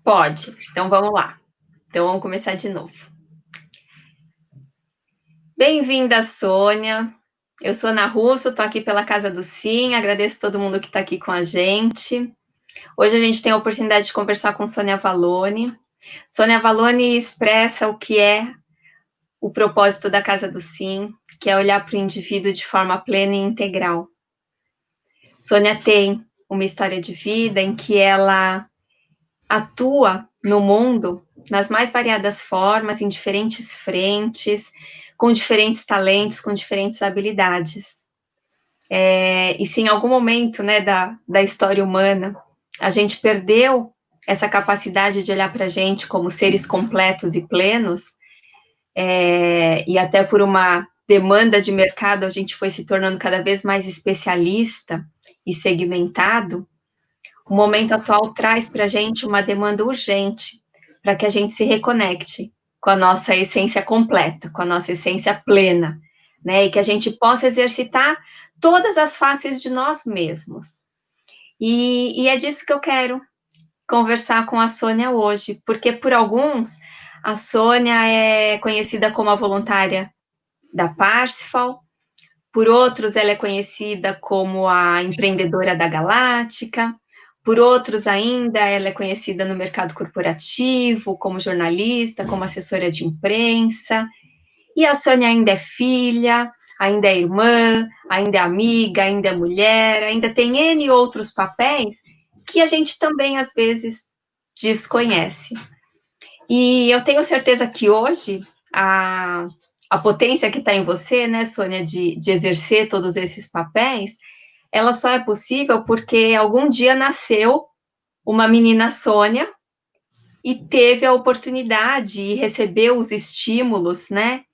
Pode. Então vamos lá. Então vamos começar de novo. Bem-vinda, Sônia. Eu sou Ana Russo, estou aqui pela Casa do Sim, agradeço todo mundo que está aqui com a gente. Hoje a gente tem a oportunidade de conversar com Sônia Vallone. Sônia Vallone expressa o que é o propósito da Casa do Sim, que é olhar para o indivíduo de forma plena e integral. Sônia tem uma história de vida em que ela atua no mundo nas mais variadas formas, em diferentes frentes, com diferentes talentos, com diferentes habilidades. E se em algum momento, né, da história humana a gente perdeu essa capacidade de olhar para a gente como seres completos e plenos, e até por uma demanda de mercado a gente foi se tornando cada vez mais especialista e segmentado, o momento atual traz para a gente uma demanda urgente para que a gente se reconecte com a nossa essência completa, com a nossa essência plena, né? E que a gente possa exercitar todas as faces de nós mesmos. E é disso que eu quero conversar com a Sônia hoje, porque por alguns a Sônia é conhecida como a voluntária da Parsifal, por outros ela é conhecida como a empreendedora da Galáctica, por outros ainda ela é conhecida no mercado corporativo, como jornalista, como assessora de imprensa, e a Sônia ainda é filha, ainda é irmã, ainda é amiga, ainda é mulher, ainda tem N outros papéis que a gente também às vezes desconhece. E eu tenho certeza que hoje a potência que está em você, né, Sônia, de exercer todos esses papéis, ela só é possível porque algum dia nasceu uma menina Sônia e teve a oportunidade e recebeu os estímulos, né,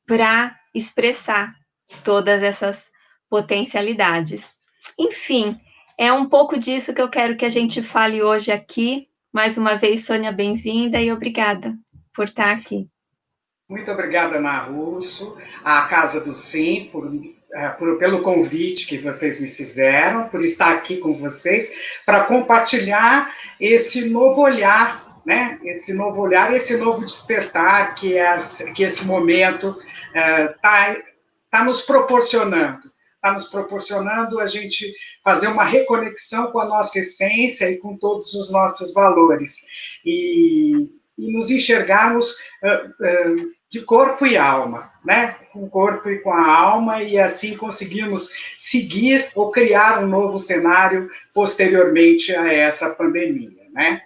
para expressar todas essas potencialidades. Enfim, é um pouco disso que eu quero que a gente fale hoje aqui. Mais uma vez, Sônia, bem-vinda e obrigada por estar aqui. Muito obrigada, Ana Russo, à Casa do Sim, pelo convite que vocês me fizeram, por estar aqui com vocês, para compartilhar esse novo olhar, né? Esse novo olhar, esse novo despertar que esse momento tá nos proporcionando. Está nos proporcionando a gente fazer uma reconexão com a nossa essência e com todos os nossos valores. E nos enxergarmos de corpo e alma, né? Com o corpo e com a alma, e assim conseguimos seguir ou criar um novo cenário posteriormente a essa pandemia, né?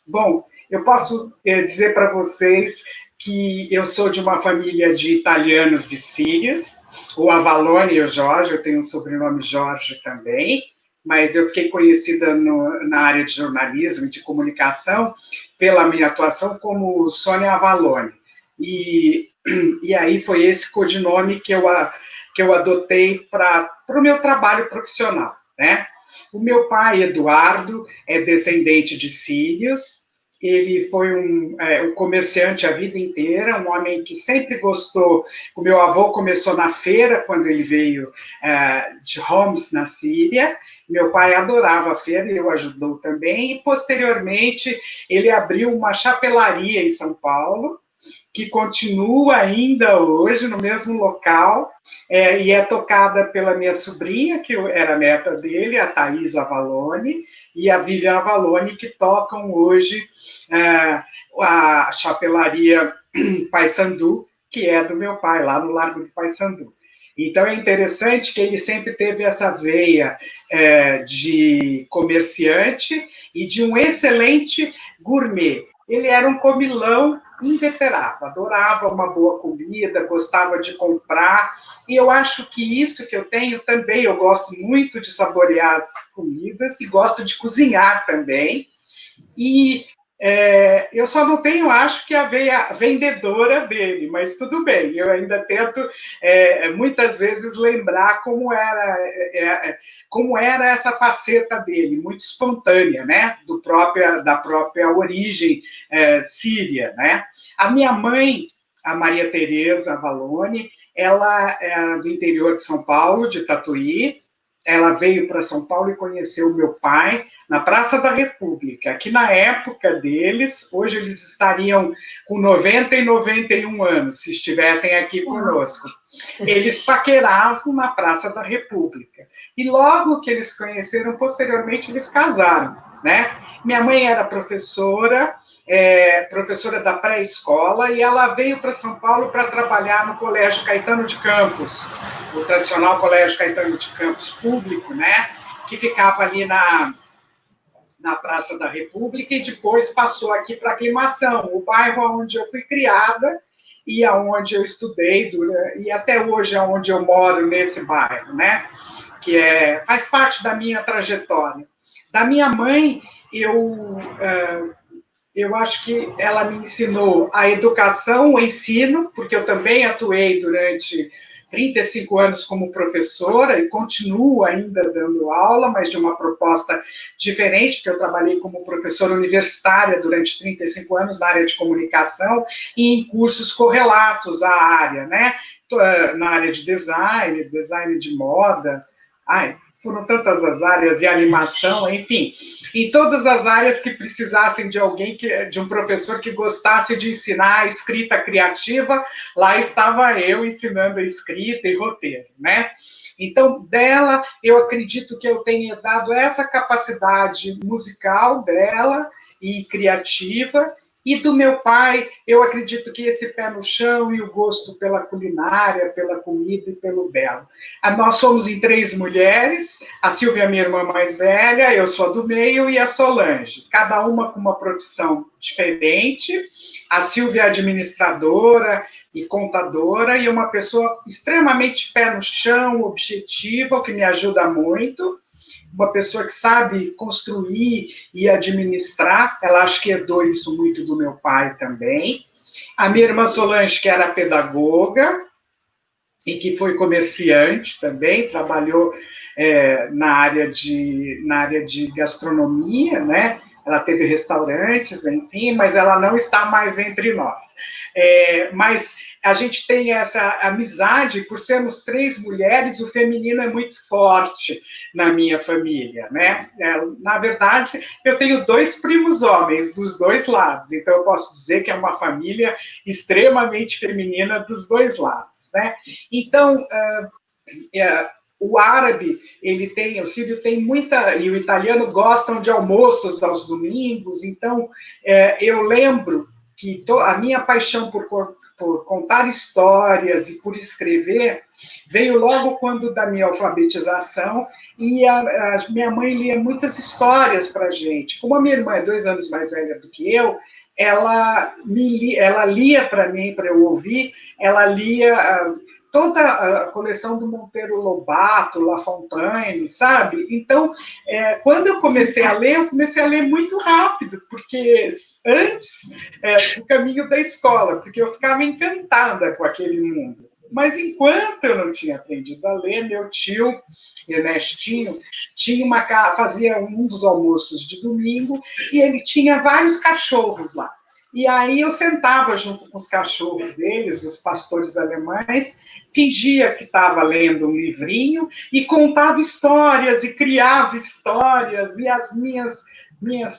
Bom, eu posso dizer para vocês que eu sou de uma família de italianos e sírios, o Avalone e o Jorge, eu tenho um sobrenome Jorge também, mas eu fiquei conhecida na área de jornalismo e de comunicação pela minha atuação como Sônia Avalone. E aí foi esse codinome que eu adotei para o meu trabalho profissional, né? O meu pai, Eduardo, é descendente de sírios. Ele foi um comerciante a vida inteira, um homem que sempre gostou. O meu avô começou na feira, quando ele veio de Homs, na Síria. Meu pai adorava a feira e eu ajudou também. E, posteriormente, ele abriu uma chapelaria em São Paulo, que continua ainda hoje no mesmo local, e é tocada pela minha sobrinha, que era neta dele, a Thaís Avalone, e a Vivian Avalone, que tocam hoje a chapelaria Paissandu, que é do meu pai, lá no Largo de Paissandu. Então é interessante que ele sempre teve essa veia de comerciante e de um excelente gourmet. Ele era um comilão inveterável, adorava uma boa comida, gostava de comprar, e eu acho que isso que eu tenho também, eu gosto muito de saborear as comidas e gosto de cozinhar também, e eu só não tenho, acho que a veia vendedora dele, mas tudo bem, eu ainda tento muitas vezes lembrar como era essa faceta dele, muito espontânea, né, da própria origem síria, né. A minha mãe, a Maria Tereza Avalone, ela é do interior de São Paulo, de Tatuí, ela veio para São Paulo e conheceu meu pai na Praça da República, que na época deles, hoje eles estariam com 90 e 91 anos, se estivessem aqui conosco. Eles paqueravam na Praça da República. E logo que eles conheceram, posteriormente eles casaram, né? Minha mãe era professora, professora da pré-escola, e ela veio para São Paulo para trabalhar no Colégio Caetano de Campos, o tradicional Colégio Caetano de Campos público, né? Que ficava ali na Praça da República, e depois passou aqui para Aclimação, o bairro onde eu fui criada e aonde eu estudei, e até hoje é onde eu moro, nesse bairro, né? Que faz parte da minha trajetória. Da minha mãe, eu acho que ela me ensinou a educação, o ensino, porque eu também atuei durante 35 anos como professora e continuo ainda dando aula, mas de uma proposta diferente, porque eu trabalhei como professora universitária durante 35 anos na área de comunicação e em cursos correlatos à área, né? Na área de design de moda, foram tantas as áreas, e animação, enfim, em todas as áreas que precisassem de alguém, de um professor que gostasse de ensinar a escrita criativa, lá estava eu ensinando a escrita e roteiro, né? Então, dela, eu acredito que eu tenha dado essa capacidade musical dela e criativa. E do meu pai, eu acredito que esse pé no chão e o gosto pela culinária, pela comida e pelo belo. Nós somos em 3 mulheres, a Silvia é minha irmã mais velha, eu sou a do meio, e a Solange, cada uma com uma profissão diferente. A Silvia é administradora e contadora, e uma pessoa extremamente pé no chão, objetiva, o que me ajuda muito. Uma pessoa que sabe construir e administrar, ela acho que herdou isso muito do meu pai também. A minha irmã Solange, que era pedagoga e que foi comerciante também, trabalhou na área de gastronomia, né? Ela teve restaurantes, enfim, mas ela não está mais entre nós. Mas a gente tem essa amizade, por sermos 3 mulheres, o feminino é muito forte na minha família, né? Na verdade, eu tenho 2 primos homens dos 2 lados, então eu posso dizer que é uma família extremamente feminina dos 2 lados, né? Então, o árabe, o sírio tem muita, e o italiano gostam de almoços aos domingos, então eu lembro que a minha paixão por contar histórias e por escrever veio logo quando da minha alfabetização, e a minha mãe lia muitas histórias para a gente. Como a minha irmã é 2 anos mais velha do que eu, ela lia para mim, para eu ouvir, ela lia toda a coleção do Monteiro Lobato, La Fontaine, sabe? Então, quando eu comecei a ler muito rápido, porque antes do caminho da escola, porque eu ficava encantada com aquele mundo. Mas enquanto eu não tinha aprendido a ler, meu tio, Ernestinho, fazia um dos almoços de domingo, e ele tinha vários cachorros lá. E aí eu sentava junto com os cachorros deles, os pastores alemães, fingia que estava lendo um livrinho e contava histórias e criava histórias, e as minhas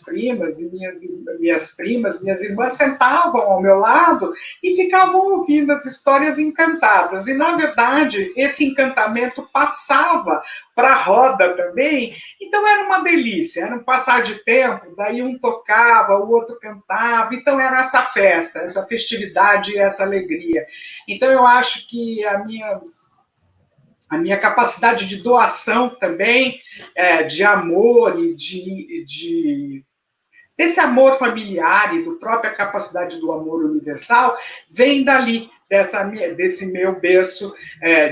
primas e minhas irmãs sentavam ao meu lado e ficavam ouvindo as histórias encantadas. E, na verdade, esse encantamento passava para a roda também, então era uma delícia, era um passar de tempo, daí um tocava, o outro cantava, então era essa festa, essa festividade e essa alegria. Então eu acho que a minha capacidade de doação também, de amor e desse amor familiar e da própria capacidade do amor universal, vem dali, desse meu berço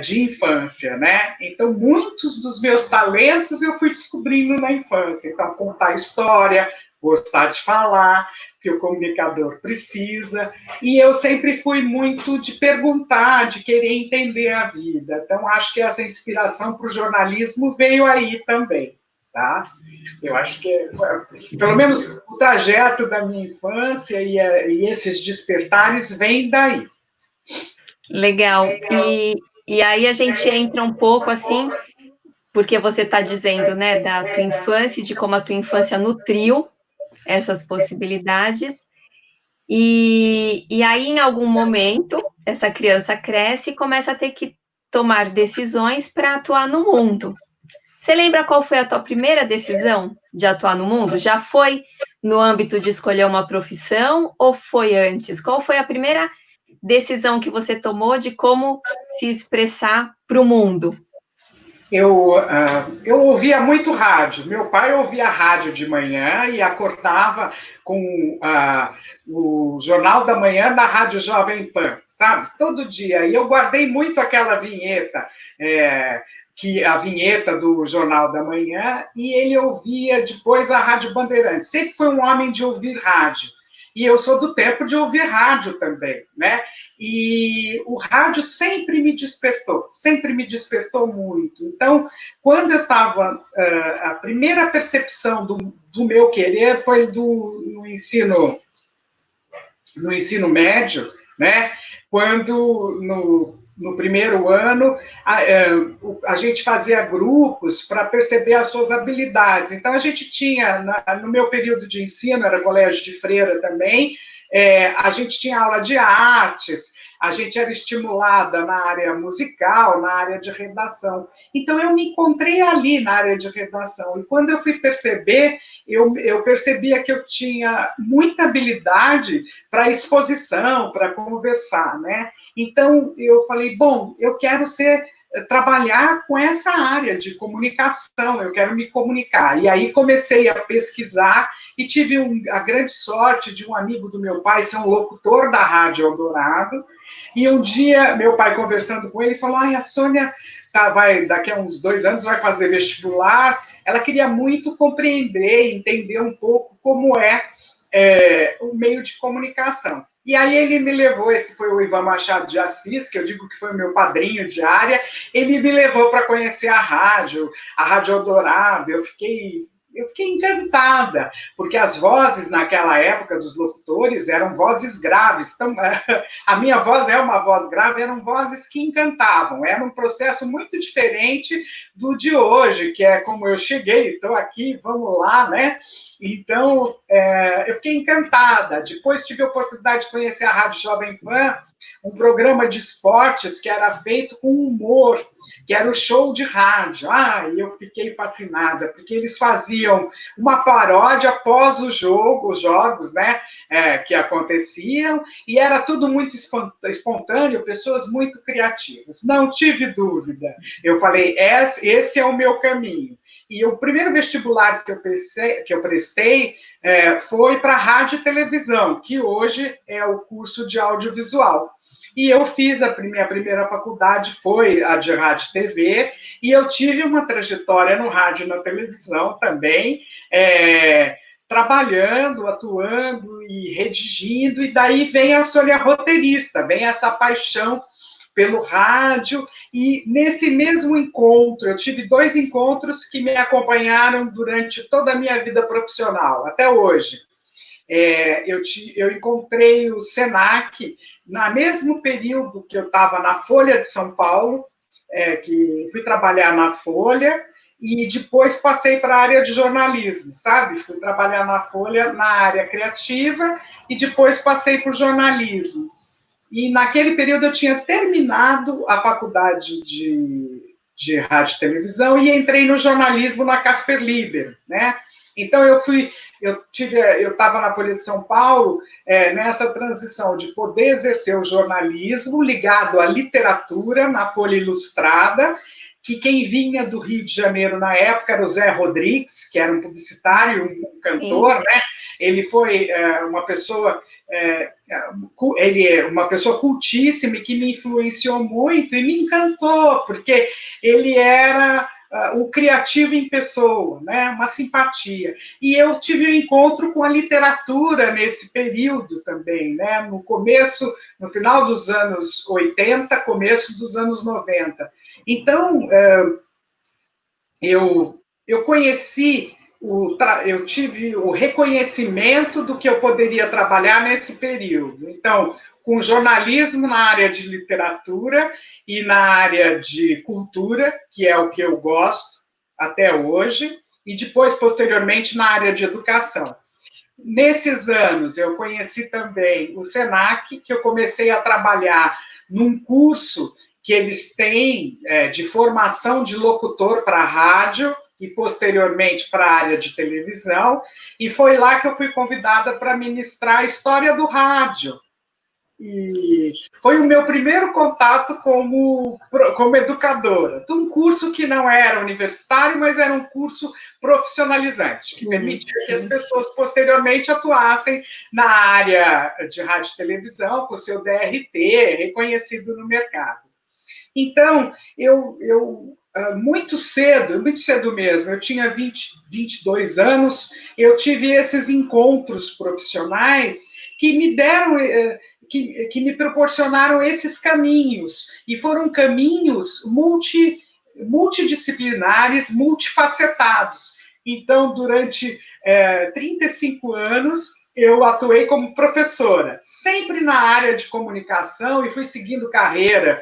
de infância, né? Então, muitos dos meus talentos eu fui descobrindo na infância. Então, contar história, gostar de falar, que o comunicador precisa, e eu sempre fui muito de perguntar, de querer entender a vida. Então, acho que essa inspiração para o jornalismo veio aí também, tá? Eu acho que, pelo menos, o trajeto da minha infância e esses despertares vêm daí. Legal. E aí a gente entra um pouco, assim, porque você está dizendo, né, da tua infância e de como a tua infância nutriu essas possibilidades. E aí, em algum momento, essa criança cresce e começa a ter que tomar decisões para atuar no mundo. Você lembra qual foi a tua primeira decisão de atuar no mundo? Já foi no âmbito de escolher uma profissão ou foi antes? Qual foi a primeira decisão que você tomou de como se expressar para o mundo? Eu ouvia muito rádio. Meu pai ouvia rádio de manhã e acordava com o Jornal da Manhã da Rádio Jovem Pan, sabe? Todo dia. E eu guardei muito aquela vinheta, a vinheta do Jornal da Manhã, e ele ouvia depois a Rádio Bandeirantes. Sempre foi um homem de ouvir rádio. E eu sou do tempo de ouvir rádio também, né? E o rádio sempre me despertou muito. Então, quando eu estava, a primeira percepção do meu querer foi no ensino médio, né? Quando no primeiro ano a gente fazia grupos para perceber as suas habilidades. Então, a gente tinha, no meu período de ensino, era colégio de freira também, a gente tinha aula de artes, a gente era estimulada na área musical, na área de redação. Então, eu me encontrei ali na área de redação. E quando eu fui perceber, eu percebia que eu tinha muita habilidade para exposição, para conversar, né? Então, eu falei, bom, eu quero trabalhar com essa área de comunicação, eu quero me comunicar. E aí comecei a pesquisar e tive a grande sorte de um amigo do meu pai ser um locutor da Rádio Eldorado. E um dia, meu pai conversando com ele, falou, a Sônia daqui a uns 2 anos vai fazer vestibular. Ela queria muito compreender, entender um pouco como o meio de comunicação. E aí ele me levou, esse foi o Ivan Machado de Assis, que eu digo que foi o meu padrinho de área, ele me levou para conhecer a Rádio Eldorado. Eu fiquei encantada, porque as vozes naquela época dos locutores eram vozes graves. Então, a minha voz é uma voz grave, eram vozes que encantavam. Era um processo muito diferente do de hoje, que é como eu cheguei, estou aqui, vamos lá, né? Então, eu fiquei encantada. Depois tive a oportunidade de conhecer a Rádio Jovem Pan, um programa de esportes que era feito com humor, que era o show de rádio. E eu fiquei fascinada, porque eles faziam uma paródia após os jogos, né, que aconteciam, e era tudo muito espontâneo, pessoas muito criativas. Não tive dúvida. Eu falei, esse é o meu caminho. E o primeiro vestibular que eu prestei foi para rádio e televisão, que hoje é o curso de audiovisual. E eu fiz minha primeira faculdade, foi a de rádio e TV, e eu tive uma trajetória no rádio e na televisão também, trabalhando, atuando e redigindo, e daí vem a Sônia roteirista, vem essa paixão pelo rádio, e nesse mesmo encontro, eu tive 2 encontros que me acompanharam durante toda a minha vida profissional, até hoje. Eu encontrei o Senac no mesmo período que eu estava na Folha de São Paulo, que fui trabalhar na Folha, e depois passei para a área de jornalismo, sabe? Fui trabalhar na Folha na área criativa, e depois passei para o jornalismo. E naquele período eu tinha terminado a faculdade de rádio e televisão e entrei no jornalismo na Casper Liber, né? Então eu estava na Folha de São Paulo nessa transição de poder exercer o jornalismo ligado à literatura na Folha Ilustrada, que quem vinha do Rio de Janeiro na época era o Zé Rodrigues, que era um publicitário, um cantor, né? Ele foi uma pessoa cultíssima e que me influenciou muito e me encantou, porque ele era o criativo em pessoa, né? Uma simpatia. E eu tive um encontro com a literatura nesse período também, né? No final dos anos 80, começo dos anos 90. Então, eu tive o reconhecimento do que eu poderia trabalhar nesse período. Então, com jornalismo na área de literatura e na área de cultura, que é o que eu gosto, até hoje, e depois, posteriormente, na área de educação. Nesses anos, eu conheci também o SENAC, que eu comecei a trabalhar num curso que eles têm de formação de locutor para rádio e, posteriormente, para a área de televisão, e foi lá que eu fui convidada para ministrar a história do rádio. E foi o meu primeiro contato como educadora, de um curso que não era universitário, mas era um curso profissionalizante, que permitia que as pessoas posteriormente atuassem na área de rádio e televisão, com seu DRT, reconhecido no mercado. Então, eu muito cedo mesmo, eu tinha 22 anos, eu tive esses encontros profissionais que me deram, que me proporcionaram esses caminhos, e foram caminhos multidisciplinares, multifacetados. Então, durante 35 anos, eu atuei como professora, sempre na área de comunicação, e fui seguindo carreira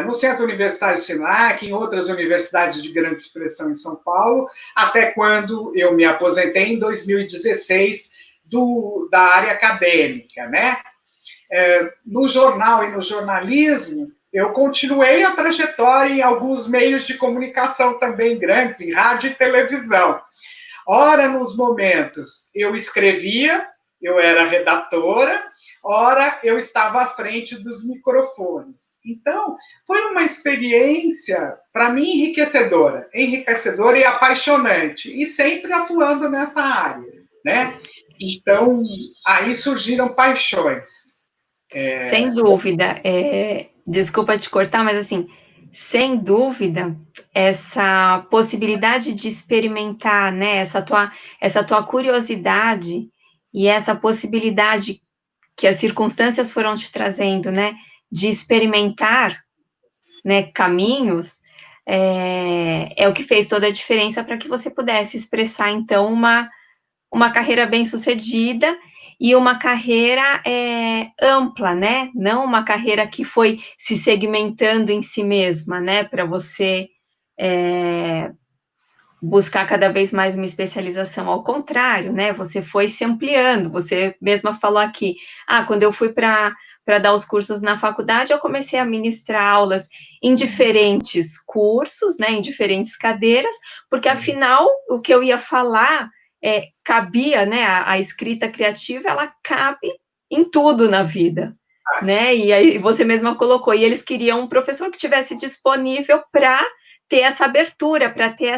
no Centro Universitário SENAC, em outras universidades de grande expressão em São Paulo, até quando eu me aposentei em 2016 da área acadêmica, né? No jornal e no jornalismo, eu continuei a trajetória em alguns meios de comunicação também grandes, em rádio e televisão. Ora, nos momentos, eu escrevia, eu era redatora, ora, eu estava à frente dos microfones. Então, foi uma experiência, para mim, enriquecedora e apaixonante, e sempre atuando nessa área, né? Então, aí surgiram paixões. Sem dúvida. Desculpa te cortar, mas assim, sem dúvida, essa possibilidade de experimentar, né, essa tua curiosidade e essa possibilidade que as circunstâncias foram te trazendo, né, de experimentar, né, caminhos, é o que fez toda a diferença para que você pudesse expressar, então, uma carreira bem-sucedida e uma carreira ampla, né? Não uma carreira que foi se segmentando em si mesma, né? Para você buscar cada vez mais uma especialização. Ao contrário, né? Você foi se ampliando. Você mesma falou aqui, quando eu fui para dar os cursos na faculdade, eu comecei a ministrar aulas em diferentes cursos, né? Em diferentes cadeiras, porque afinal o que eu ia falar cabia, né? A escrita criativa, ela cabe em tudo na vida, né? E aí você mesma colocou, e eles queriam um professor que tivesse disponível para ter essa abertura, para ter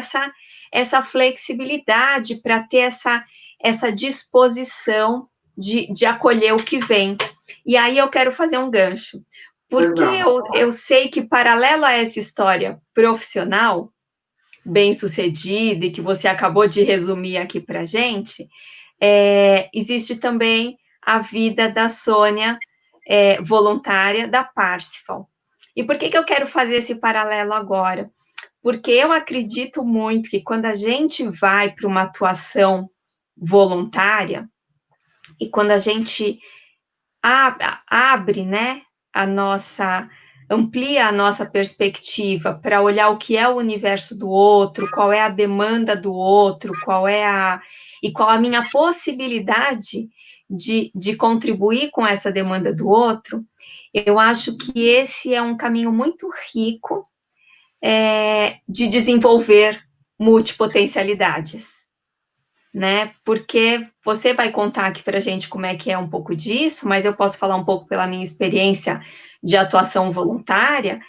essa flexibilidade, para ter essa disposição de acolher o que vem. E aí eu quero fazer um gancho, porque eu sei que, paralelo a essa história profissional, bem-sucedida, e que você acabou de resumir aqui para a gente, existe também a vida da Sônia, voluntária da Parsifal. E por que eu quero fazer esse paralelo agora? Porque eu acredito muito que quando a gente vai para uma atuação voluntária, e quando a gente abre, né, amplia a nossa perspectiva para olhar o que é o universo do outro, qual é a demanda do outro, qual a minha possibilidade de contribuir com essa demanda do outro, eu acho que esse é um caminho muito rico de desenvolver multipotencialidades, né? Porque você vai contar aqui para a gente como é que é um pouco disso, mas eu posso falar um pouco pela minha experiência de atuação voluntária.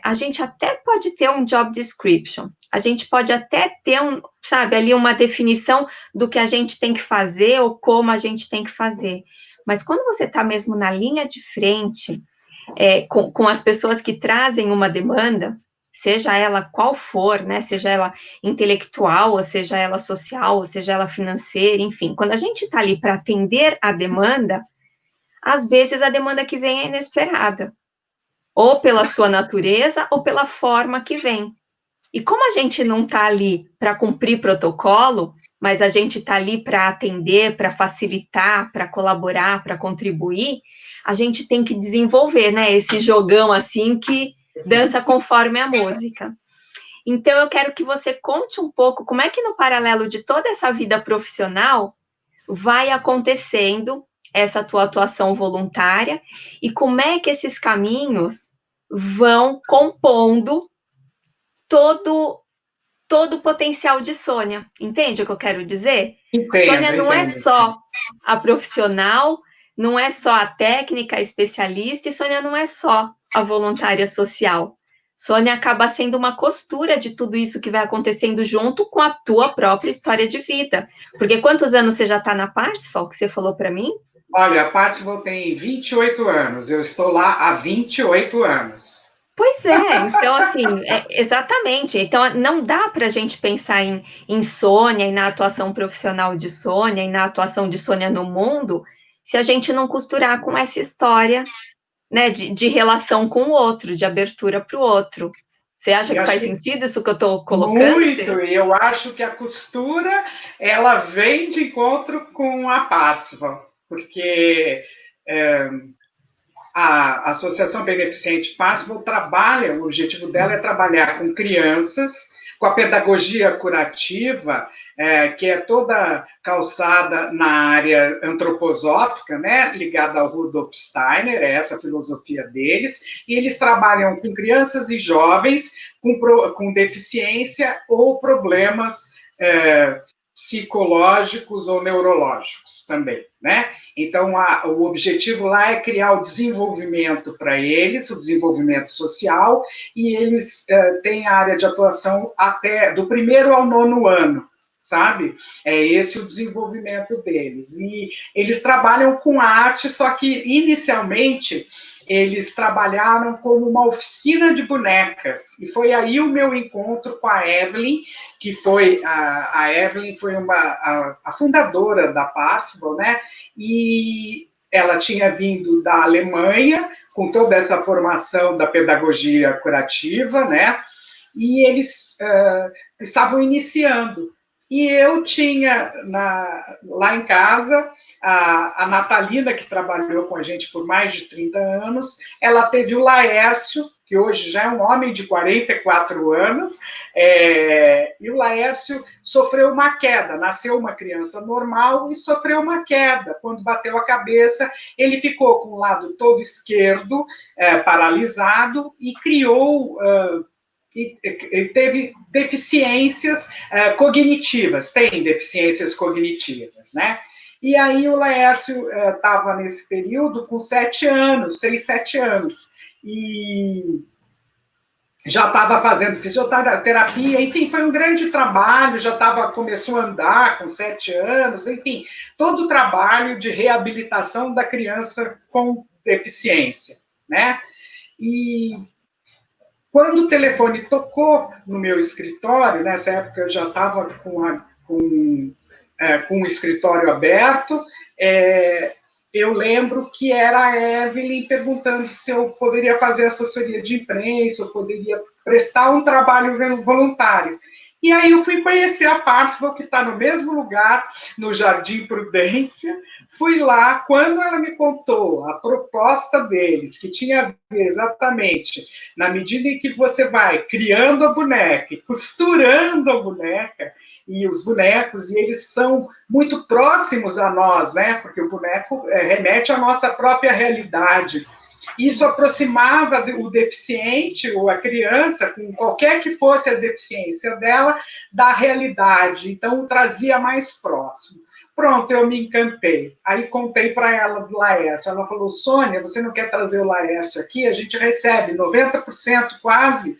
A gente até pode ter um job description, a gente pode até ter ali uma definição do que a gente tem que fazer ou como a gente tem que fazer. Mas quando você está mesmo na linha de frente, com as pessoas que trazem uma demanda, seja ela qual for, né, seja ela intelectual, ou seja ela social, ou seja ela financeira, enfim, quando a gente está ali para atender a demanda, às vezes a demanda que vem é inesperada, ou pela sua natureza, ou pela forma que vem. E como a gente não está ali para cumprir protocolo, mas a gente está ali para atender, para facilitar, para colaborar, para contribuir, a gente tem que desenvolver, né, esse jogão assim que dança conforme a música. Então, eu quero que você conte um pouco como é que, no paralelo de toda essa vida profissional, vai acontecendo essa tua atuação voluntária e como é que esses caminhos vão compondo todo o potencial de Sônia. Entende o que eu quero dizer? Sônia Entendo, não é entendo, sim. só a profissional, não é só a técnica, a especialista, e Sônia não é só a voluntária social. Sônia acaba sendo uma costura de tudo isso que vai acontecendo junto com a tua própria história de vida. Porque quantos anos você já está na Parsifal, que você falou para mim? Olha, a Parsifal tem 28 anos, eu estou lá há 28 anos. Pois é, então assim, exatamente. Então não dá para a gente pensar em Sônia e na atuação profissional de Sônia e na atuação de Sônia no mundo se a gente não costurar com essa história, né, de relação com o outro, de abertura para o outro. Você acha E que faz acho sentido isso que eu estou colocando? muito, e eu acho que a costura ela vem de encontro com a Parsifal, porque é, a Associação Beneficente Parsifal trabalha, o objetivo dela é trabalhar com crianças, com a pedagogia curativa, que é toda calçada na área antroposófica, né, ligada ao Rudolf Steiner, é essa a filosofia deles, e eles trabalham com crianças e jovens com deficiência ou problemas psicológicos ou neurológicos também, né? Então, o objetivo lá é criar o desenvolvimento para eles, o desenvolvimento social, e eles têm a área de atuação até do 1º ao 9º ano, sabe? É esse o desenvolvimento deles. E eles trabalham com arte, só que inicialmente eles trabalharam como uma oficina de bonecas. E foi aí o meu encontro com a Evelyn, que foi a Evelyn foi a fundadora da Parsifal, né? E ela tinha vindo da Alemanha com toda essa formação da pedagogia curativa, né? E eles estavam iniciando. E eu tinha lá em casa a Natalina, que trabalhou com a gente por mais de 30 anos, ela teve o Laércio, que hoje já é um homem de 44 anos, e o Laércio sofreu uma queda, nasceu uma criança normal e sofreu uma queda. Quando bateu a cabeça, ele ficou com o lado todo esquerdo paralisado e criou... E teve deficiências cognitivas, tem deficiências cognitivas, né? E aí o Laércio estava nesse período com 7 anos, 6, 7 anos, e já estava fazendo fisioterapia, enfim, foi um grande trabalho, começou a andar com 7 anos, enfim, todo o trabalho de reabilitação da criança com deficiência, né? E quando o telefone tocou no meu escritório, nessa época eu já estava com o escritório aberto, eu lembro que era a Evelyn perguntando se eu poderia fazer assessoria de imprensa, eu poderia prestar um trabalho voluntário. E aí eu fui conhecer a Parsifal, que está no mesmo lugar, no Jardim Prudência. Fui lá, quando ela me contou a proposta deles, que tinha a ver exatamente na medida em que você vai criando a boneca, costurando a boneca, e os bonecos, e eles são muito próximos a nós, né? Porque o boneco remete à nossa própria realidade. Isso aproximava o deficiente ou a criança, com qualquer que fosse a deficiência dela, da realidade. Então, trazia mais próximo. Pronto, eu me encantei. Aí contei para ela do Laércio. Ela falou, Sônia, você não quer trazer o Laércio aqui? A gente recebe 90% quase.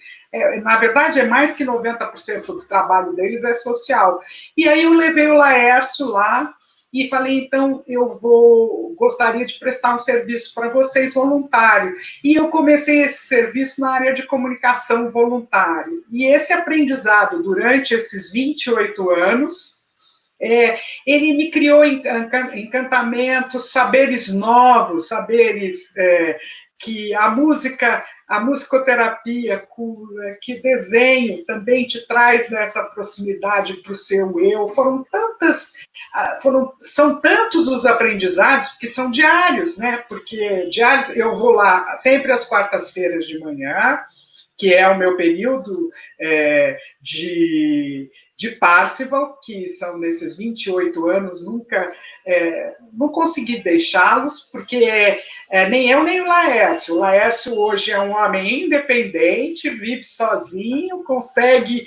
Na verdade, é mais que 90% do trabalho deles é social. E aí eu levei o Laércio lá e falei, então, gostaria de prestar um serviço para vocês voluntário. E eu comecei esse serviço na área de comunicação voluntário. E esse aprendizado durante esses 28 anos, ele me criou encantamentos, saberes novos, saberes que a musicoterapia, que desenho também te traz nessa proximidade para o seu eu. São tantos os aprendizados que são diários, né? Porque diários, eu vou lá sempre às quartas-feiras de manhã, que é o meu período de Parzival, que são nesses 28 anos, nunca não consegui deixá-los, porque nem eu nem o Laércio. O Laércio hoje é um homem independente, vive sozinho, consegue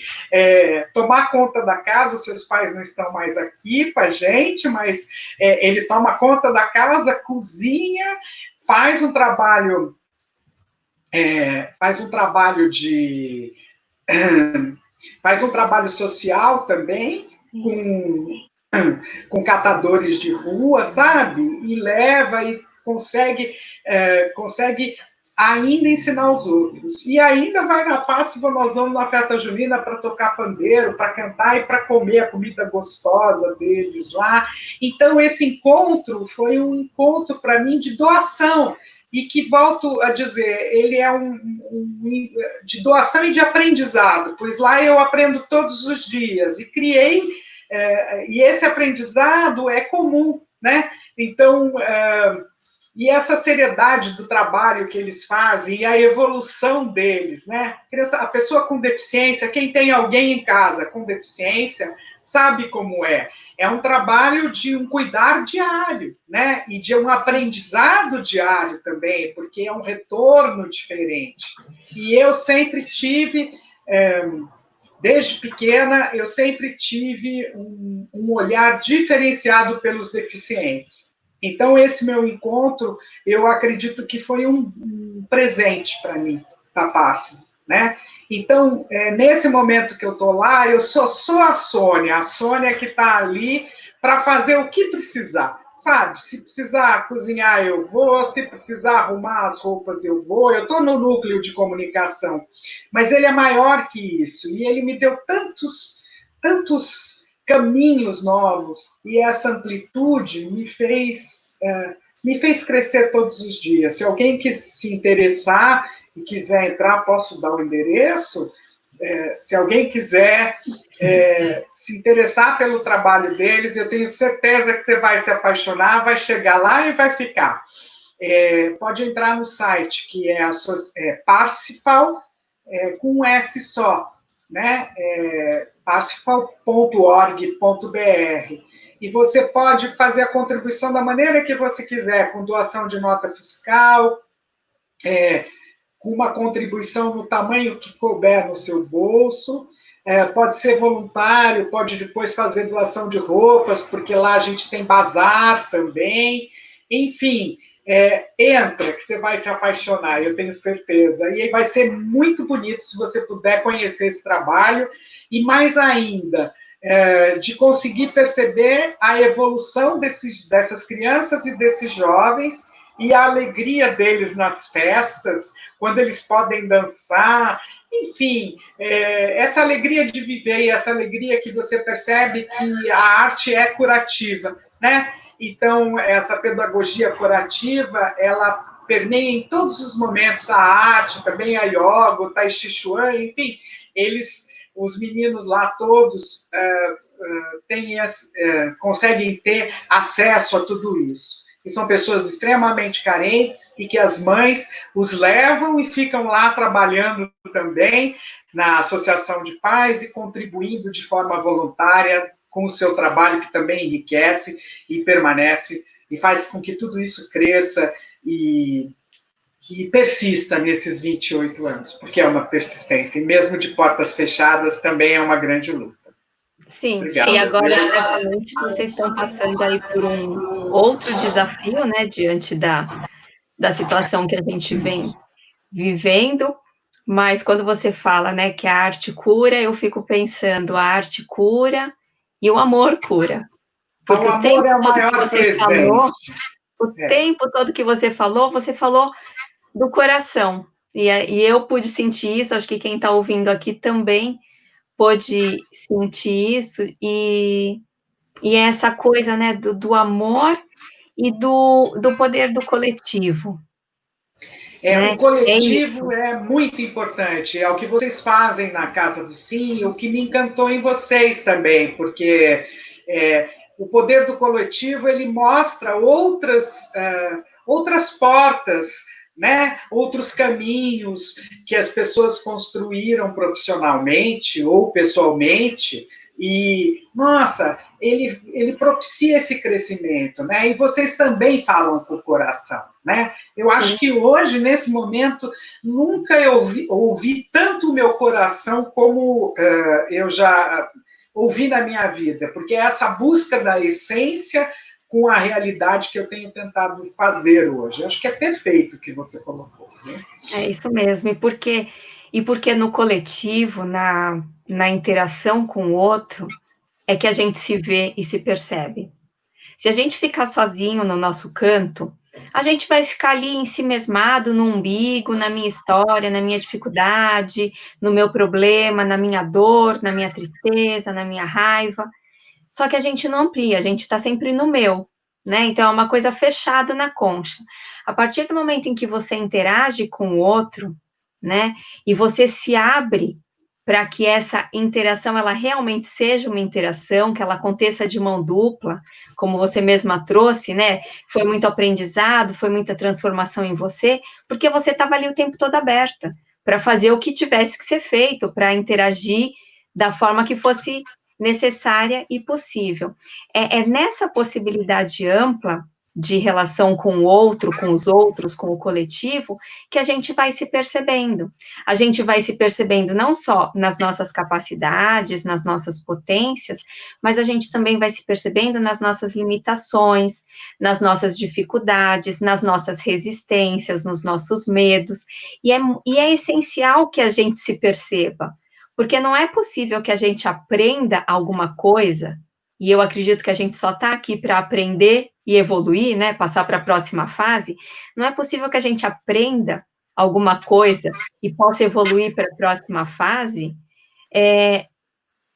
tomar conta da casa. Os seus pais não estão mais aqui com a gente, mas ele toma conta da casa, cozinha, faz um trabalho faz um trabalho social também com catadores de rua, sabe? E leva e consegue ainda ensinar os outros. E ainda vai na Páscoa, nós vamos na festa junina para tocar pandeiro, para cantar e para comer a comida gostosa deles lá. Então, esse encontro foi um encontro para mim de doação. E que, volto a dizer, ele é de doação e de aprendizado, pois lá eu aprendo todos os dias, e criei, e esse aprendizado é comum, né? Então, e essa seriedade do trabalho que eles fazem, e a evolução deles, né? A pessoa com deficiência, quem tem alguém em casa com deficiência, sabe como é. É um trabalho de um cuidar diário, né? E de um aprendizado diário também, porque é um retorno diferente. E eu sempre tive, desde pequena, eu sempre tive um olhar diferenciado pelos deficientes. Então, esse meu encontro, eu acredito que foi um presente para mim, da Páscoa, né? Então, nesse momento que eu estou lá, eu sou a Sônia que está ali para fazer o que precisar, sabe? Se precisar cozinhar, eu vou, se precisar arrumar as roupas, eu vou. Eu estou no núcleo de comunicação, mas ele é maior que isso, e ele me deu tantos caminhos novos, e essa amplitude me fez crescer todos os dias. Se alguém que se interessar e quiser entrar, posso dar o endereço. Se alguém quiser se interessar pelo trabalho deles, eu tenho certeza que você vai se apaixonar, vai chegar lá e vai ficar. Pode entrar no site, que é Parsifal, com um S só, né? Parsifal.org.br. E você pode fazer a contribuição da maneira que você quiser, com doação de nota fiscal, com uma contribuição no tamanho que couber no seu bolso, pode ser voluntário, pode depois fazer doação de roupas, porque lá a gente tem bazar também. Enfim, entra, que você vai se apaixonar, eu tenho certeza. E aí vai ser muito bonito se você puder conhecer esse trabalho, e mais ainda, de conseguir perceber a evolução dessas crianças e desses jovens, e a alegria deles nas festas, quando eles podem dançar, enfim, essa alegria de viver, e essa alegria que você percebe que a arte é curativa, né? Então, essa pedagogia curativa, ela permeia em todos os momentos a arte, também a yoga, o tai chi chuan, enfim, os meninos lá todos conseguem ter acesso a tudo isso. E são pessoas extremamente carentes e que as mães os levam e ficam lá trabalhando também na Associação de Pais e contribuindo de forma voluntária com o seu trabalho, que também enriquece e permanece e faz com que tudo isso cresça e persista nesses 28 anos, porque é uma persistência, e mesmo de portas fechadas também é uma grande luta. Sim, obrigado. E agora, certamente, vocês estão passando aí por um outro desafio, né, diante da situação que a gente vem vivendo, mas quando você fala, né, que a arte cura, eu fico pensando, a arte cura e o amor cura. Porque o amor é o maior presente. Tempo todo que você falou do coração, e eu pude sentir isso, acho que quem está ouvindo aqui também pôde sentir isso, e essa coisa, né, do amor e do poder do coletivo. Né? O coletivo é muito importante, é o que vocês fazem na Casa do Sim, o que me encantou em vocês também, porque o poder do coletivo, ele mostra outras portas né? Outros caminhos que as pessoas construíram profissionalmente ou pessoalmente, e, nossa, ele propicia esse crescimento, né? E vocês também falam com o coração, né? Eu acho que hoje, nesse momento, nunca eu ouvi tanto o meu coração como eu já ouvi na minha vida, porque é essa busca da essência com a realidade que eu tenho tentado fazer hoje. Eu acho que é perfeito o que você colocou. Né? É isso mesmo, e porque no coletivo, na interação com o outro, é que a gente se vê e se percebe. Se a gente ficar sozinho no nosso canto, a gente vai ficar ali ensimesmado no umbigo, na minha história, na minha dificuldade, no meu problema, na minha dor, na minha tristeza, na minha raiva. Só que a gente não amplia, a gente está sempre no meu, né? Então é uma coisa fechada na concha. A partir do momento em que você interage com o outro, né? E você se abre para que essa interação ela realmente seja uma interação, que ela aconteça de mão dupla, como você mesma trouxe, né? Foi muito aprendizado, foi muita transformação em você, porque você estava ali o tempo todo aberta para fazer o que tivesse que ser feito, para interagir da forma que fosse necessária e possível. É nessa possibilidade ampla de relação com o outro, com os outros, com o coletivo, que a gente vai se percebendo. A gente vai se percebendo não só nas nossas capacidades, nas nossas potências, mas a gente também vai se percebendo nas nossas limitações, nas nossas dificuldades, nas nossas resistências, nos nossos medos. E é essencial que a gente se perceba, porque não é possível que a gente aprenda alguma coisa, e eu acredito que a gente só está aqui para aprender e evoluir, né, passar para a próxima fase, não é possível que a gente aprenda alguma coisa e possa evoluir para a próxima fase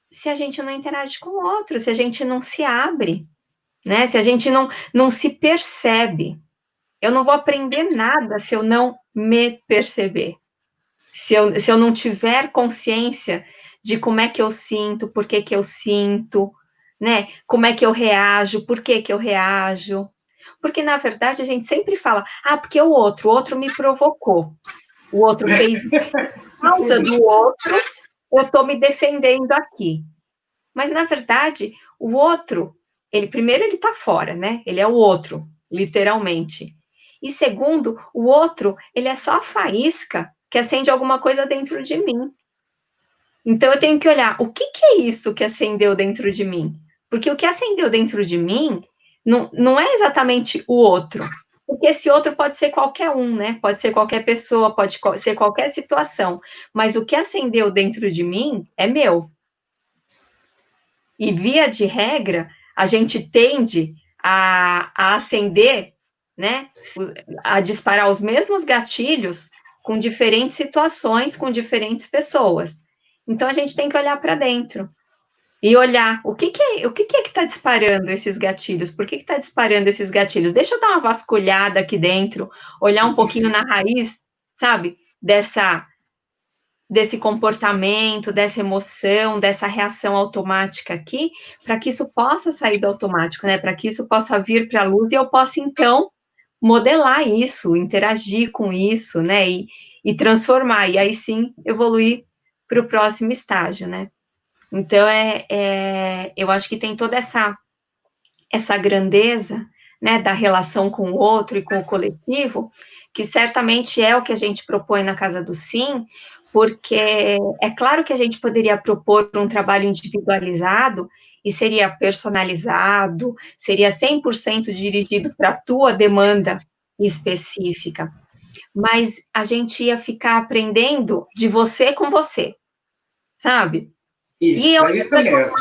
se a gente não interage com o outro, se a gente não se abre, né, se a gente não se percebe. Eu não vou aprender nada se eu não me perceber. Se eu não tiver consciência de como é que eu sinto, por que que eu sinto, né? Como é que eu reajo, por que que eu reajo. Porque, na verdade, a gente sempre fala, porque o outro me provocou. O outro fez isso. Por causa do outro, eu estou me defendendo aqui. Mas, na verdade, o outro, primeiro, ele está fora, né? Ele é o outro, literalmente. E segundo, o outro, ele é só a faísca que acende alguma coisa dentro de mim. Então eu tenho que olhar, o que é isso que acendeu dentro de mim? Porque o que acendeu dentro de mim não é exatamente o outro. Porque esse outro pode ser qualquer um, né? Pode ser qualquer pessoa, pode ser qualquer situação. Mas o que acendeu dentro de mim é meu. E, via de regra, a gente tende a acender, né, a disparar os mesmos gatilhos com diferentes situações, com diferentes pessoas. Então, a gente tem que olhar para dentro e olhar o que está disparando esses gatilhos, por que está disparando esses gatilhos? Deixa eu dar uma vasculhada aqui dentro, olhar um pouquinho na raiz, sabe, desse comportamento, dessa emoção, dessa reação automática aqui, para que isso possa sair do automático, né? Para que isso possa vir para a luz e eu possa, então, modelar isso, interagir com isso, né? E transformar, e aí sim evoluir para o próximo estágio, né? Então, eu acho que tem toda essa grandeza, né, da relação com o outro e com o coletivo, que certamente é o que a gente propõe na Casa do Sim, porque é claro que a gente poderia propor um trabalho individualizado e seria personalizado, seria 100% dirigido para a tua demanda específica, mas a gente ia ficar aprendendo de você com você, sabe? E Isso, eu é isso mesmo.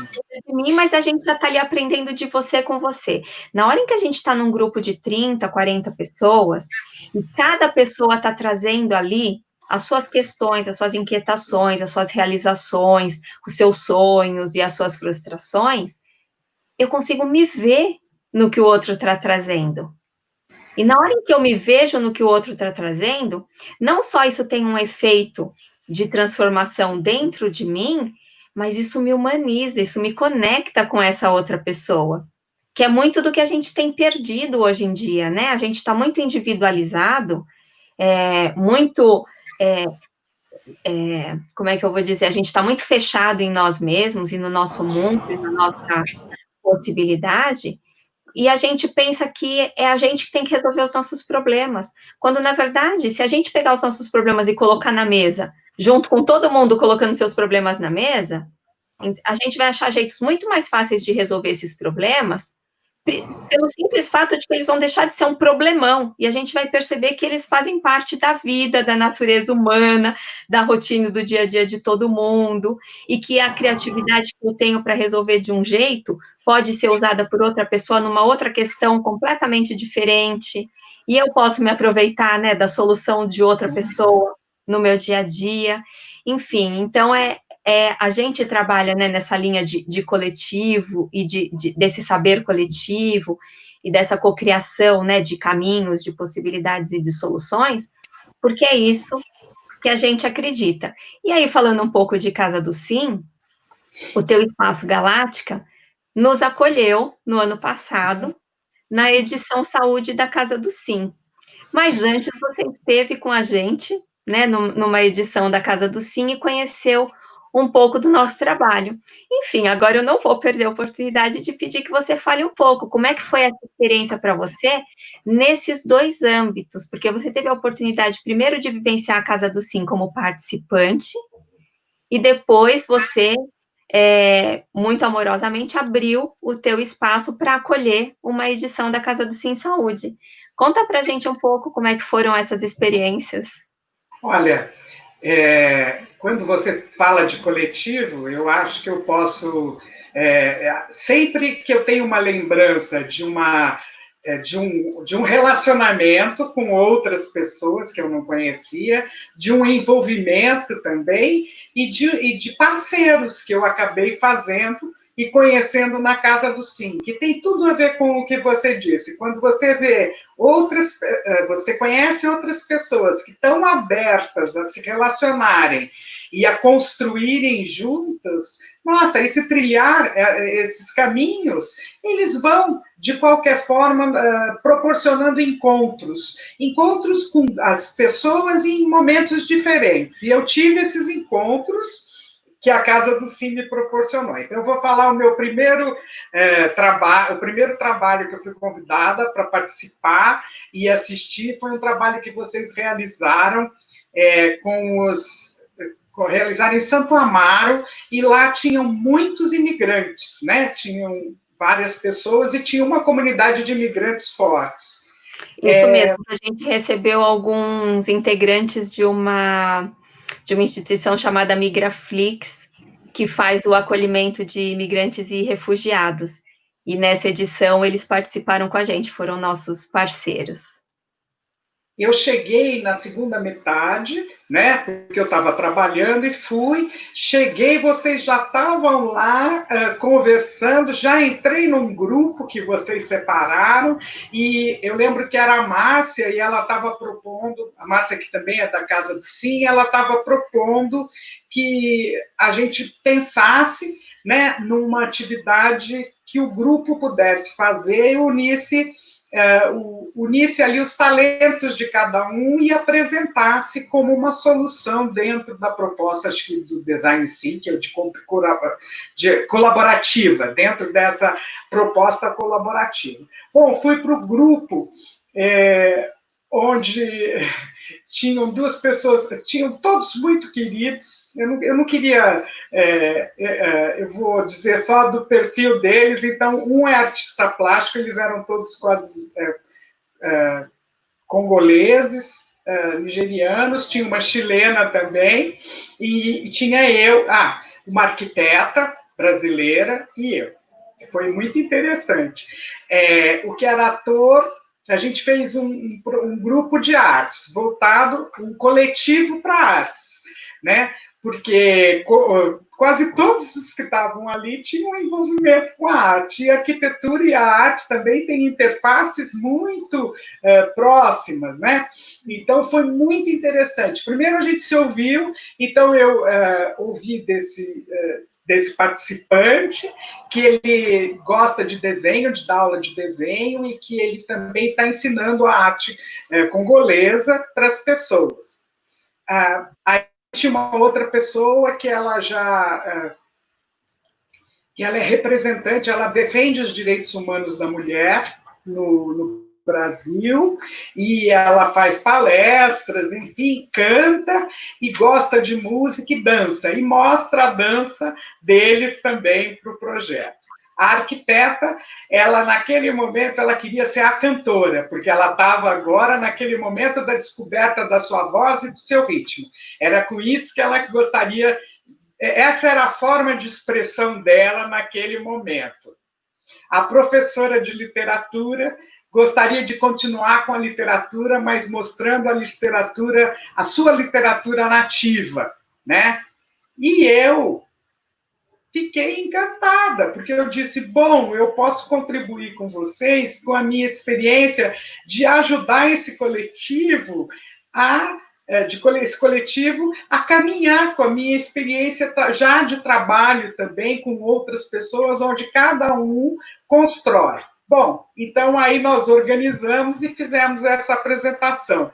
de mim, mas a gente já está ali aprendendo de você com você. Na hora em que a gente está num grupo de 30, 40 pessoas, e cada pessoa está trazendo ali as suas questões, as suas inquietações, as suas realizações, os seus sonhos e as suas frustrações, eu consigo me ver no que o outro está trazendo. E na hora em que eu me vejo no que o outro está trazendo, não só isso tem um efeito de transformação dentro de mim, mas isso me humaniza, isso me conecta com essa outra pessoa, que é muito do que a gente tem perdido hoje em dia, né? A gente está muito individualizado, muito, como é que eu vou dizer, a gente está muito fechado em nós mesmos e no nosso mundo e na nossa possibilidade, e a gente pensa que é a gente que tem que resolver os nossos problemas, quando, na verdade, se a gente pegar os nossos problemas e colocar na mesa, junto com todo mundo colocando seus problemas na mesa, a gente vai achar jeitos muito mais fáceis de resolver esses problemas, pelo simples fato de que eles vão deixar de ser um problemão, e a gente vai perceber que eles fazem parte da vida, da natureza humana, da rotina do dia a dia de todo mundo, e que a criatividade que eu tenho para resolver de um jeito pode ser usada por outra pessoa numa outra questão completamente diferente, e eu posso me aproveitar, né, da solução de outra pessoa no meu dia a dia. Enfim, então a gente trabalha, né, nessa linha de coletivo e desse saber coletivo e dessa cocriação, né, de caminhos, de possibilidades e de soluções, porque é isso que a gente acredita. E aí, falando um pouco de Casa do Sim, o Teu Espaço Galáctica nos acolheu no ano passado, na edição Saúde da Casa do Sim. Mas antes você esteve com a gente, né, numa edição da Casa do Sim e conheceu um pouco do nosso trabalho. Enfim, agora eu não vou perder a oportunidade de pedir que você fale um pouco como é que foi essa experiência para você nesses dois âmbitos, porque você teve a oportunidade primeiro de vivenciar a Casa do Sim como participante e depois você muito amorosamente abriu o teu espaço para acolher uma edição da Casa do Sim Saúde. Conta para a gente um pouco como é que foram essas experiências. Olha, quando você fala de coletivo, eu acho que eu posso, sempre que eu tenho uma lembrança de um relacionamento com outras pessoas que eu não conhecia, de um envolvimento também, e de parceiros que eu acabei fazendo e conhecendo na Casa do Sim, que tem tudo a ver com o que você disse. Quando você vê você conhece outras pessoas que estão abertas a se relacionarem e a construírem juntas, nossa, esse trilhar esses caminhos, eles vão, de qualquer forma, proporcionando encontros com as pessoas em momentos diferentes. E eu tive esses encontros que a Casa do Sim me proporcionou. Então, eu vou falar o meu primeiro trabalho, o primeiro trabalho que eu fui convidada para participar e assistir, foi um trabalho que vocês realizaram realizaram em Santo Amaro, e lá tinham muitos imigrantes, né? Tinham várias pessoas e tinha uma comunidade de imigrantes fortes. Isso mesmo, a gente recebeu alguns integrantes de uma instituição chamada Migraflix, que faz o acolhimento de imigrantes e refugiados. E nessa edição eles participaram com a gente, foram nossos parceiros. Eu cheguei na segunda metade, né? Porque eu estava trabalhando e cheguei, vocês já estavam lá conversando, já entrei num grupo que vocês separaram, e eu lembro que era a Márcia, e ela estava propondo, a Márcia, que também é da Casa do Sim, ela estava propondo que a gente pensasse, né, numa atividade que o grupo pudesse fazer e unisse ali os talentos de cada um e apresentasse como uma solução dentro da proposta, acho que do Design Thinking, de colaborativa, dentro dessa proposta colaborativa. Bom, fui para o grupo onde tinham duas pessoas, tinham todos muito queridos, eu não queria, eu vou dizer só do perfil deles, então, um é artista plástico, eles eram todos quase congoleses, nigerianos, tinha uma chilena também, e tinha eu, uma arquiteta brasileira e eu. Foi muito interessante. O que era ator, a gente fez um grupo de artes, um coletivo para artes, né? Porque quase todos os que estavam ali tinham envolvimento com a arte, e a arquitetura e a arte também têm interfaces muito próximas, né? Então, foi muito interessante. Primeiro, a gente se ouviu, então eu ouvi desse participante, que ele gosta de desenho, de dar aula de desenho, e que ele também está ensinando a arte congolesa para as pessoas. Aí tinha uma outra pessoa que ela já... que ela é representante, ela defende os direitos humanos da mulher no Brasil, e ela faz palestras, enfim, canta e gosta de música e dança, e mostra a dança deles também para o projeto. A arquiteta, ela naquele momento, ela queria ser a cantora, porque ela estava agora naquele momento da descoberta da sua voz e do seu ritmo. Era com isso que ela gostaria, essa era a forma de expressão dela naquele momento. A professora de literatura gostaria de continuar com a literatura, mas mostrando a literatura, a sua literatura nativa, né? E eu fiquei encantada, porque eu disse, bom, eu posso contribuir com vocês, com a minha experiência de ajudar esse coletivo esse coletivo a caminhar com a minha experiência já de trabalho também com outras pessoas, onde cada um constrói. Bom, então aí nós organizamos e fizemos essa apresentação.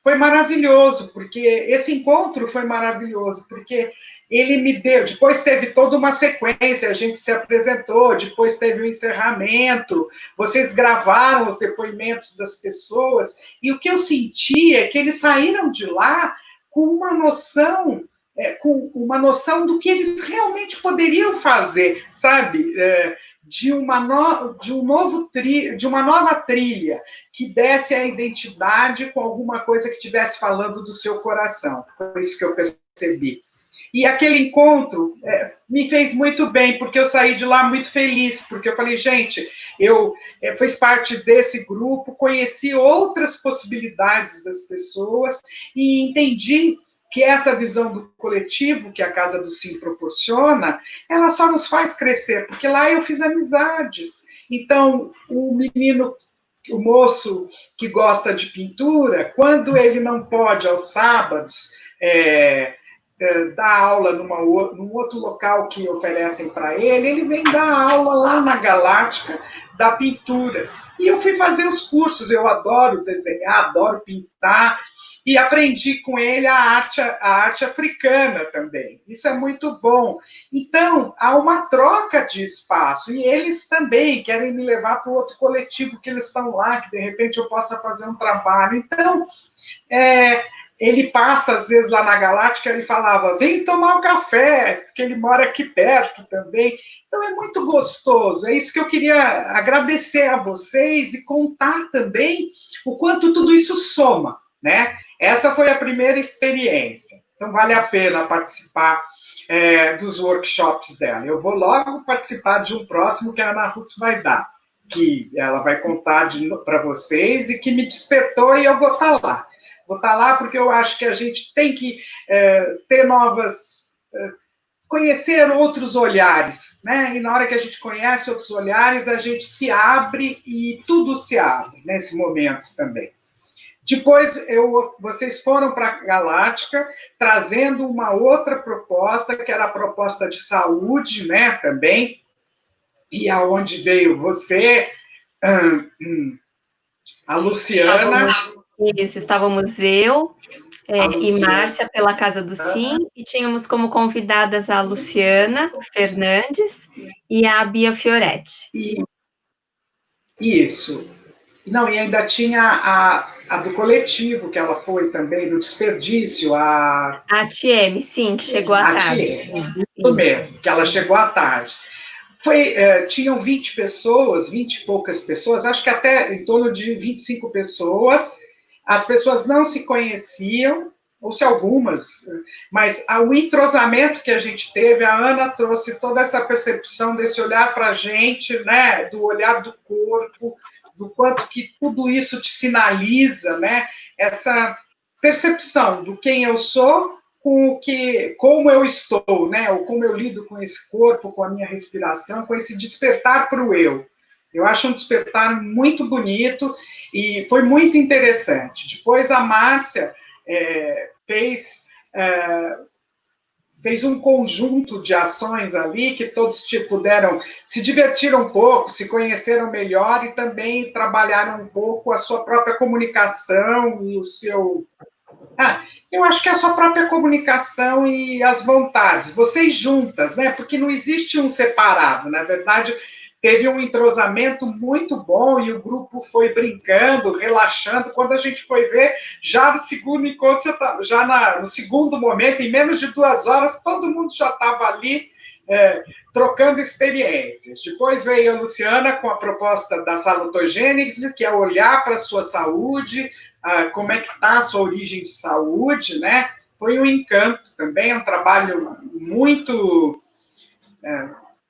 Foi maravilhoso, porque esse encontro foi maravilhoso, porque ele me deu, depois teve toda uma sequência, a gente se apresentou, depois teve o encerramento, vocês gravaram os depoimentos das pessoas, e o que eu senti é que eles saíram de lá com uma noção do que eles realmente poderiam fazer, sabe? De uma nova trilha que desse a identidade com alguma coisa que estivesse falando do seu coração. Foi isso que eu percebi. E aquele encontro me fez muito bem, porque eu saí de lá muito feliz, porque eu falei, gente, eu fiz parte desse grupo, conheci outras possibilidades das pessoas e entendi que essa visão do coletivo que a Casa do Sim proporciona, ela só nos faz crescer, porque lá eu fiz amizades. Então, o moço que gosta de pintura, quando ele não pode, aos sábados, dar aula num outro local que oferecem para ele, ele vem dar aula lá na Galáctica da pintura. E eu fui fazer os cursos, eu adoro desenhar, adoro pintar, e aprendi com ele a arte africana também. Isso é muito bom. Então, há uma troca de espaço, e eles também querem me levar para o outro coletivo que eles estão lá, que de repente eu possa fazer um trabalho. Então, ele passa, às vezes, lá na Galáctica, ele falava, vem tomar um café, porque ele mora aqui perto também. Então, é muito gostoso. É isso que eu queria agradecer a vocês e contar também o quanto tudo isso soma, né? Essa foi a primeira experiência. Então, vale a pena participar dos workshops dela. Eu vou logo participar de um próximo que a Ana Russo vai dar, que ela vai contar para vocês e que me despertou e eu vou estar lá. Vou estar lá porque eu acho que a gente tem que ter conhecer outros olhares, né? E na hora que a gente conhece outros olhares, a gente se abre e tudo se abre nesse momento também. Depois, vocês foram para a Galáctica, trazendo uma outra proposta, que era a proposta de saúde, né, também, e aonde veio você, a Luciana... Estávamos eu e Márcia pela Casa do Sim, e tínhamos como convidadas a Luciana Fernandes e a Bia Fioretti. Isso. Não, e ainda tinha a do coletivo, que ela foi também, do desperdício, a Tieme, sim, que chegou à tarde. Isso mesmo, que ela chegou à tarde. Tinham 20 pessoas, 20 e poucas pessoas, acho que até em torno de 25 pessoas. As pessoas não se conheciam, ou se algumas, mas o entrosamento que a gente teve, a Ana trouxe toda essa percepção desse olhar para a gente, né, do olhar do corpo, do quanto que tudo isso te sinaliza, né, essa percepção do quem eu sou com como eu estou, né, ou como eu lido com esse corpo, com a minha respiração, com esse despertar para o eu. Eu acho um despertar muito bonito e foi muito interessante. Depois a Márcia fez fez um conjunto de ações ali que todos puderam, se divertiram um pouco, se conheceram melhor e também trabalharam um pouco a sua própria comunicação e o seu... eu acho que é a sua própria comunicação e as vontades, vocês juntas, né? Porque não existe um separado, na verdade, teve um entrosamento muito bom e o grupo foi brincando, relaxando. Quando a gente foi ver, já no segundo encontro, no segundo momento, em menos de 2 horas, todo mundo já estava ali trocando experiências. Depois veio a Luciana com a proposta da salutogênese, que é olhar para a sua saúde, como é que está a sua origem de saúde, né? Foi um encanto também, é um trabalho muito...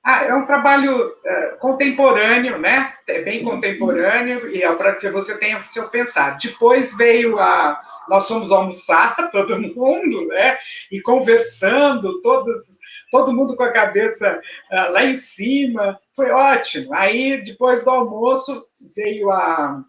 é um trabalho contemporâneo, né? É bem contemporâneo, e é para que você tenha o seu pensar. Depois veio nós fomos almoçar, todo mundo, né? E conversando, todo mundo com a cabeça lá em cima. Foi ótimo. Aí, depois do almoço, veio a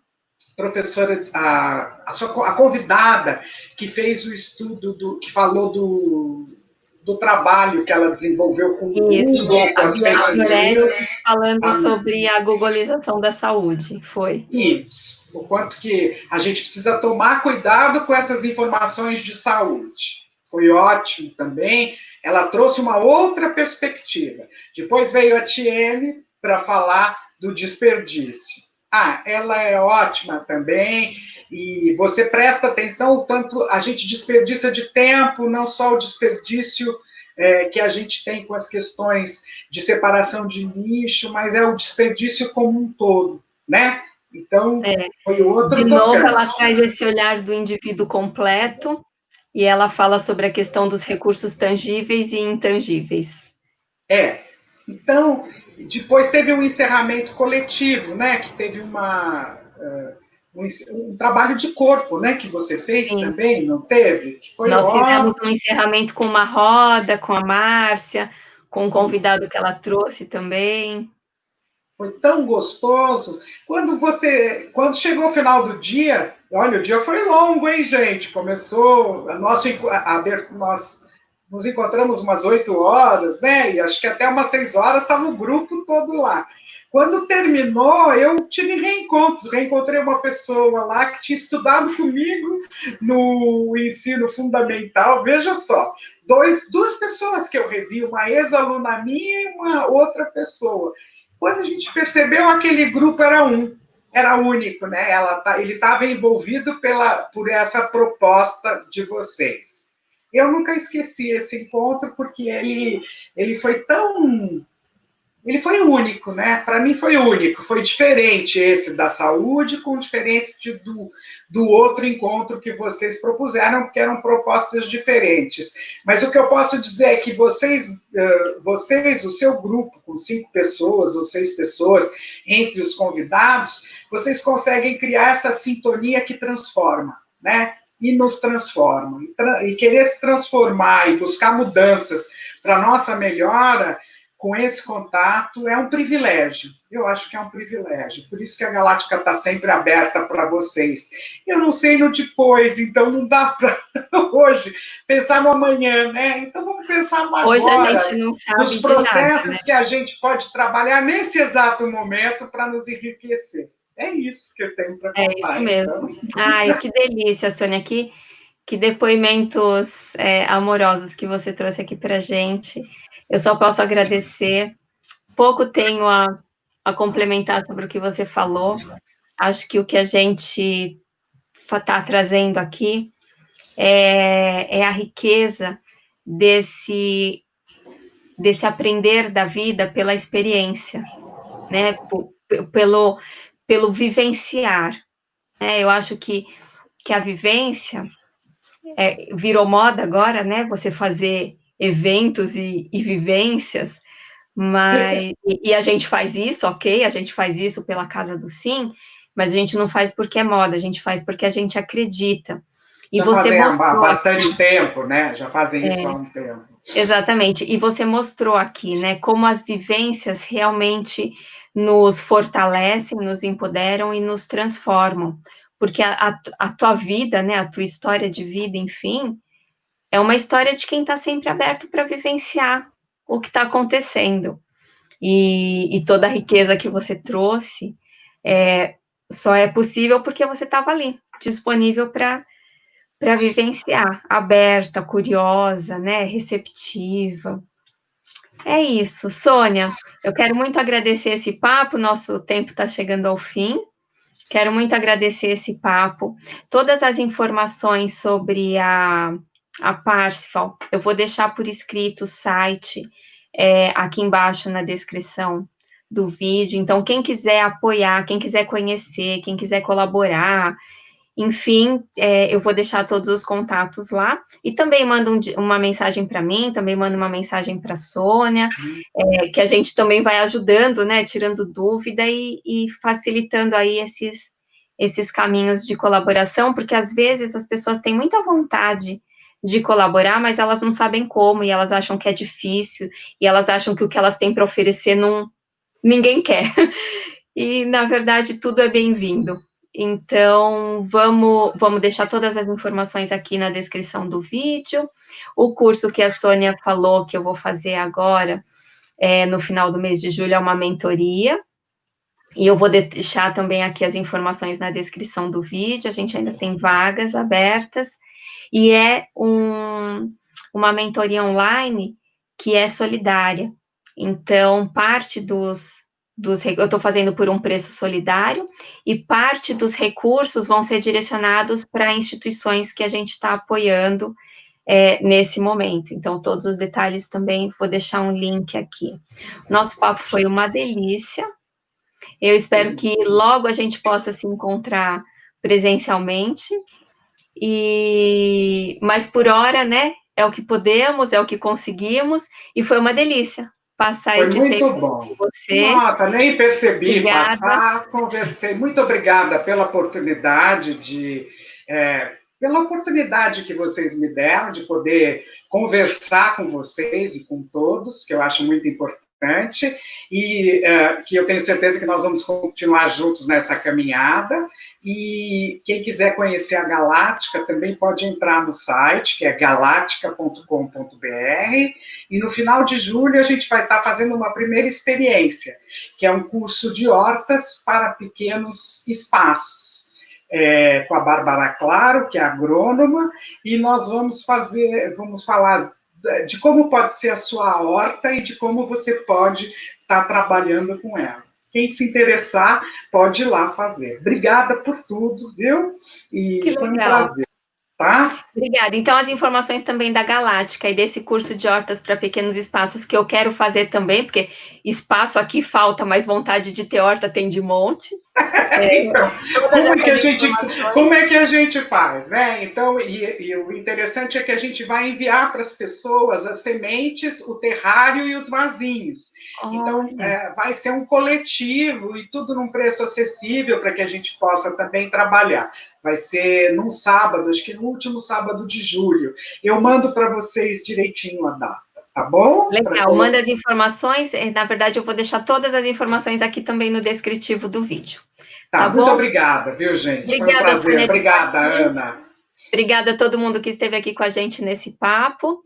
professora, a convidada, que fez o estudo, que falou do trabalho que ela desenvolveu com o Isso, Google, com a as fake news. falando sobre a googolização da saúde, foi. Isso, o quanto que a gente precisa tomar cuidado com essas informações de saúde. Foi ótimo também, ela trouxe uma outra perspectiva. Depois veio a Tiene para falar do desperdício. Ela é ótima também, e você presta atenção o tanto a gente desperdiça de tempo, não só o desperdício que a gente tem com as questões de separação de nicho, mas é o desperdício como um todo, né? Então, foi outro de novo, tocante. ela traz esse olhar do indivíduo completo, e ela fala sobre a questão dos recursos tangíveis e intangíveis. Então, depois teve um encerramento coletivo, né? Que teve um trabalho de corpo, né? Que você fez também, não teve? Que foi Nós fizemos ótimo. um encerramento com uma roda, com a Márcia, com um convidado que ela trouxe também. Foi tão gostoso. Quando chegou o final do dia, olha, o dia foi longo, hein, gente? Começou, nós nos encontramos umas 8 horas, né? E acho que até umas 6 horas estava o grupo todo lá. Quando terminou, eu tive reencontros. Reencontrei uma pessoa lá que tinha estudado comigo no ensino fundamental. Veja só, duas pessoas que eu revi, uma ex-aluna minha e uma outra pessoa. Quando a gente percebeu, aquele grupo era único, né? Ele estava envolvido por essa proposta de vocês. Eu nunca esqueci esse encontro, porque ele foi tão... Ele foi único, né? Para mim foi único, foi diferente esse da saúde, com diferença do outro encontro que vocês propuseram, porque eram propostas diferentes. Mas o que eu posso dizer é que vocês, o seu grupo, com 5 pessoas ou 6 pessoas, entre os convidados, vocês conseguem criar essa sintonia que transforma, né? E nos transforma. E querer se transformar e buscar mudanças para a nossa melhora, com esse contato, é um privilégio. Eu acho que é um privilégio. Por isso que a Galáctica está sempre aberta para vocês. Eu não sei no depois, então não dá para hoje pensar no amanhã, né? Então vamos pensar no Hoje agora, a gente não sabe nos de nada, processos, né? que a gente pode trabalhar nesse exato momento para nos enriquecer. É isso que eu tenho para contar. É isso mesmo. Então. Ai, que delícia, Sônia. Que depoimentos amorosos que você trouxe aqui para a gente. Eu só posso agradecer. Pouco tenho a complementar sobre o que você falou. Acho que o que a gente está trazendo aqui é a riqueza desse aprender da vida pela experiência, né? Pelo vivenciar. Eu acho que a vivência virou moda agora, né? Você fazer eventos e vivências, mas e a gente faz isso, ok? A gente faz isso pela Casa do Sim, mas a gente não faz porque é moda, a gente faz porque a gente acredita. E Já você fazem mostrou há bastante tempo, né? Já fazem isso há um tempo. Exatamente. E você mostrou aqui, né, como as vivências realmente nos fortalecem, nos empoderam e nos transformam. Porque a tua vida, né, a tua história de vida, enfim, é uma história de quem está sempre aberto para vivenciar o que está acontecendo. E toda a riqueza que você trouxe só é possível porque você estava ali, disponível para vivenciar, aberta, curiosa, né, receptiva. É isso, Sônia. Eu quero muito agradecer esse papo, nosso tempo está chegando ao fim. Quero muito agradecer esse papo. Todas as informações sobre a Parsifal, eu vou deixar por escrito o site aqui embaixo na descrição do vídeo. Então, quem quiser apoiar, quem quiser conhecer, quem quiser colaborar, enfim, eu vou deixar todos os contatos lá. E também manda uma mensagem para mim, também manda uma mensagem para a Sônia, que a gente também vai ajudando, né, tirando dúvida e facilitando aí esses caminhos de colaboração, porque às vezes as pessoas têm muita vontade de colaborar, mas elas não sabem como, e elas acham que é difícil, e elas acham que o que elas têm para oferecer ninguém quer. E, na verdade, tudo é bem-vindo. Então, vamos deixar todas as informações aqui na descrição do vídeo. O curso que a Sônia falou que eu vou fazer agora, no final do mês de julho, é uma mentoria. E eu vou deixar também aqui as informações na descrição do vídeo. A gente ainda tem vagas abertas. E é uma mentoria online que é solidária. Então, parte eu estou fazendo por um preço solidário, e parte dos recursos vão ser direcionados para instituições que a gente está apoiando nesse momento. Então, todos os detalhes também vou deixar um link aqui. Nosso papo foi uma delícia. Eu espero que logo a gente possa se encontrar presencialmente. Mas por hora, né? É o que podemos, é o que conseguimos, e foi uma delícia passar Foi esse tempo muito bom. com você. Nossa, nem percebi Obrigada. passar, conversei. Muito obrigada pela oportunidade pela oportunidade que vocês me deram de poder conversar com vocês e com todos, que eu acho muito importante, e que eu tenho certeza que nós vamos continuar juntos nessa caminhada. E quem quiser conhecer a Galáctica também pode entrar no site, que é galáctica.com.br, e no final de julho a gente vai estar fazendo uma primeira experiência, que é um curso de hortas para pequenos espaços. Com a Bárbara Claro, que é agrônoma, e nós vamos falar de como pode ser a sua horta e de como você pode estar trabalhando com ela. Quem se interessar, pode ir lá fazer. Obrigada por tudo, viu? E foi um prazer. Tá? Obrigada. Então, as informações também da Galáctica e desse curso de hortas para pequenos espaços que eu quero fazer também, porque espaço aqui falta, mas vontade de ter horta tem de monte. Então, como é que a gente faz, né? Então, e o interessante é que a gente vai enviar para as pessoas as sementes, o terrário e os vasinhos. Então, vai ser um coletivo e tudo num preço acessível para que a gente possa também trabalhar. Vai ser num sábado, acho que no último sábado de julho. Eu mando para vocês direitinho a data, tá bom? Legal, manda as informações. Na verdade, eu vou deixar todas as informações aqui também no descritivo do vídeo. Tá, bom? Muito obrigada, viu, gente? Obrigada, foi um prazer. Sônia, Obrigada, Ana. Obrigada a todo mundo que esteve aqui com a gente nesse papo.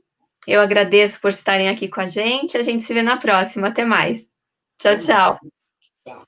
Eu agradeço por estarem aqui com a gente. A gente se vê na próxima. Até mais. Tchau, tchau. Tchau.